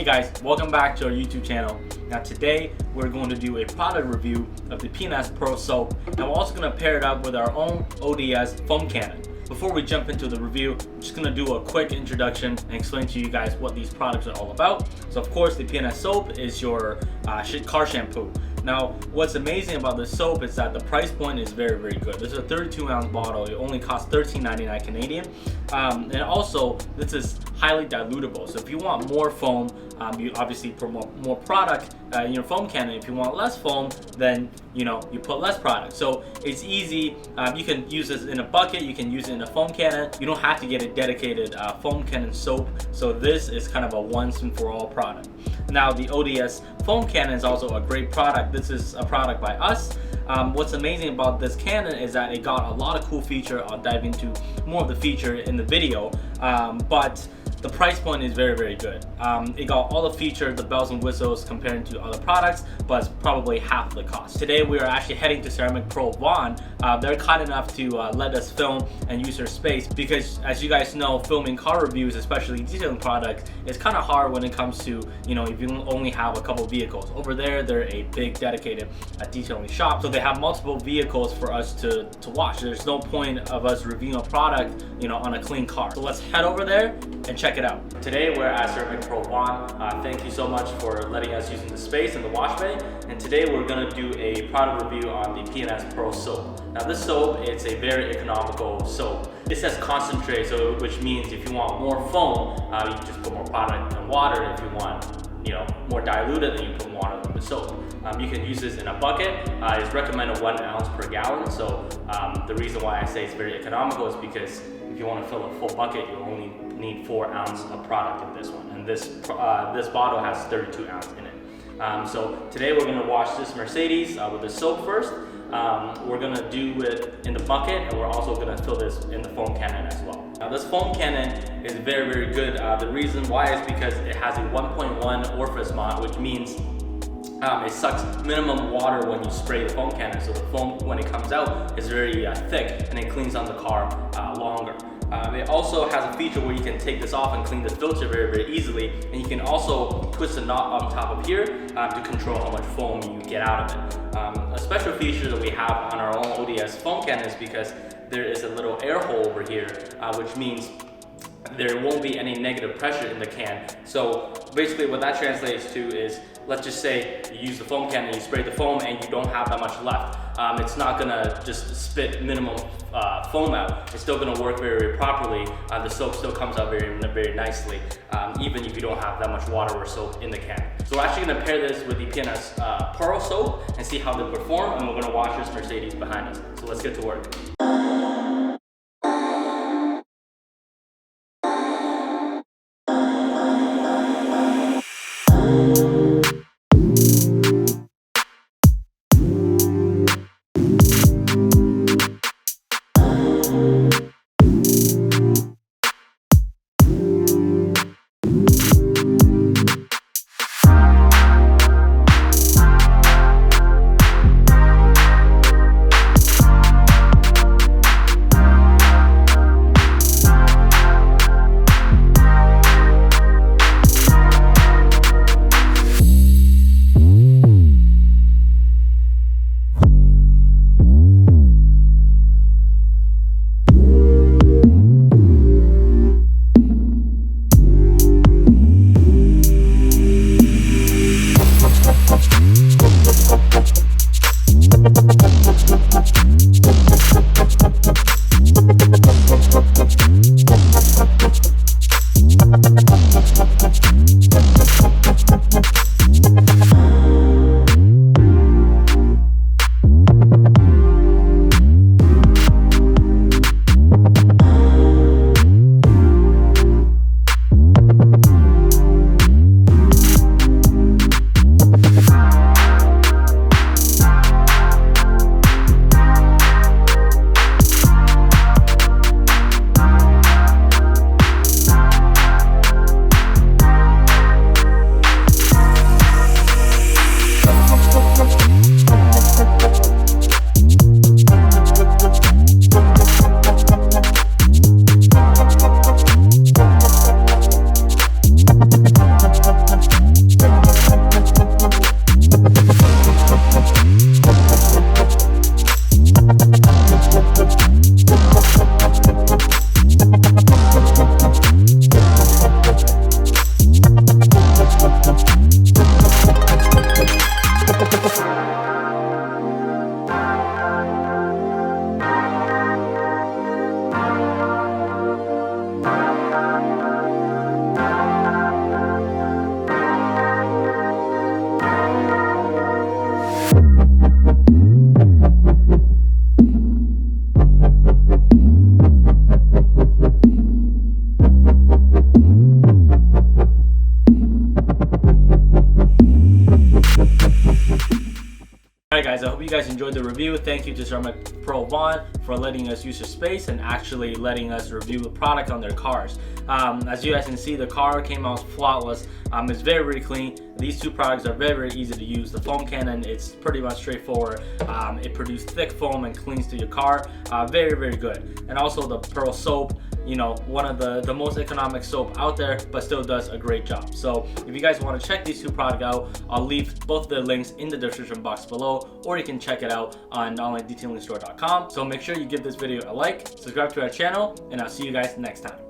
guys, welcome back to our YouTube channel. Now today we're going to do a product review of the P&S Pearl Soap, and we're also going to pair it up with our own ODS Foam Cannon. Before we jump into the review, I'm just going to do a quick introduction and explain to you guys what these products are all about. So of course the P&S soap is your car shampoo. Now what's amazing about this soap is that the price point is very, very good. This is a 32-ounce bottle. It only costs $13.99 Canadian. And also this is highly dilutable. So if you want more foam, you obviously put more product in your foam cannon. If you want less foam, then you put less product. So it's easy. You can use this in a bucket. You can use it in a foam cannon. You don't have to get a dedicated foam cannon soap. So this is kind of a once and for all product. Now the ODS Foam Cannon is also a great product. This is a product by us. What's amazing about this cannon is that it got a lot of cool feature. I'll dive into more of the feature in the video, but the price point is very, very good. It got all the features, the bells and whistles compared to other products, but it's probably half the cost. Today we are actually heading to Ceramic Pro Vaughan. They're kind enough to let us film and use their space because, as you guys know, filming car reviews, especially detailing products, is kind of hard when it comes to, if you only have a couple vehicles. Over there, they're a big dedicated detailing shop, so they have multiple vehicles for us to watch. There's no point of us reviewing a product, on a clean car. So let's head over there and check it out. Today we're at Ceramic Pro Vaughan. Thank you so much for letting us use the space in the wash bay. And today we're going to do a product review on the P&S Pearl soap. Now this soap, it's a very economical soap. It says concentrate, so which means if you want more foam, you just put more product and water. If you want more diluted, then you put water in the soap. You can use this in a bucket. It's recommended 1 ounce per gallon. So the reason why I say it's very economical is because if you want to fill a full bucket, you only need 4 ounces of product in this one. And this bottle has 32 ounces in it. So today we're going to wash this Mercedes with the soap first. We're going to do it in the bucket, and we're also going to fill this in the foam cannon as well. Now this foam cannon is very, very good. The reason why is because it has a 1.1 orifice mod, which means it sucks minimum water when you spray the foam cannon, so the foam, when it comes out, is very thick, and it cleans on the car longer. It also has a feature where you can take this off and clean the filter very, very easily, and you can also twist a knot on top of here to control how much foam you get out of it. A special feature that we have on our own ODS foam cannon is because there is a little air hole over here, which means there won't be any negative pressure in the can. So basically what that translates to is, let's just say you use the foam cannon, you spray the foam, and you don't have that much left. It's not gonna just spit minimum foam out. It's still gonna work very, very properly. The soap still comes out very, very nicely, even if you don't have that much water or soap in the can. So we're actually gonna pair this with the P&S Pearl soap and see how they perform, and we're gonna wash this Mercedes behind us. So let's get to work. enjoyed the review. Thank you to Ceramic Pro Vaughn for letting us use their space and actually letting us review the product on their cars. As you guys can see, the car came out flawless. It's very, very clean. These two products are very, very easy to use. The foam cannon, it's pretty much straightforward. It produces thick foam and cleans to your car. Very, very good. And also the Pearl soap, you know, one of the most economic soap out there, but still does a great job. So if you guys want to check these two products out, I'll leave both the links in the description box below, or you can check it out on onlinedetailingstore.com. So make sure you give this video a like, subscribe to our channel, and I'll see you guys next time.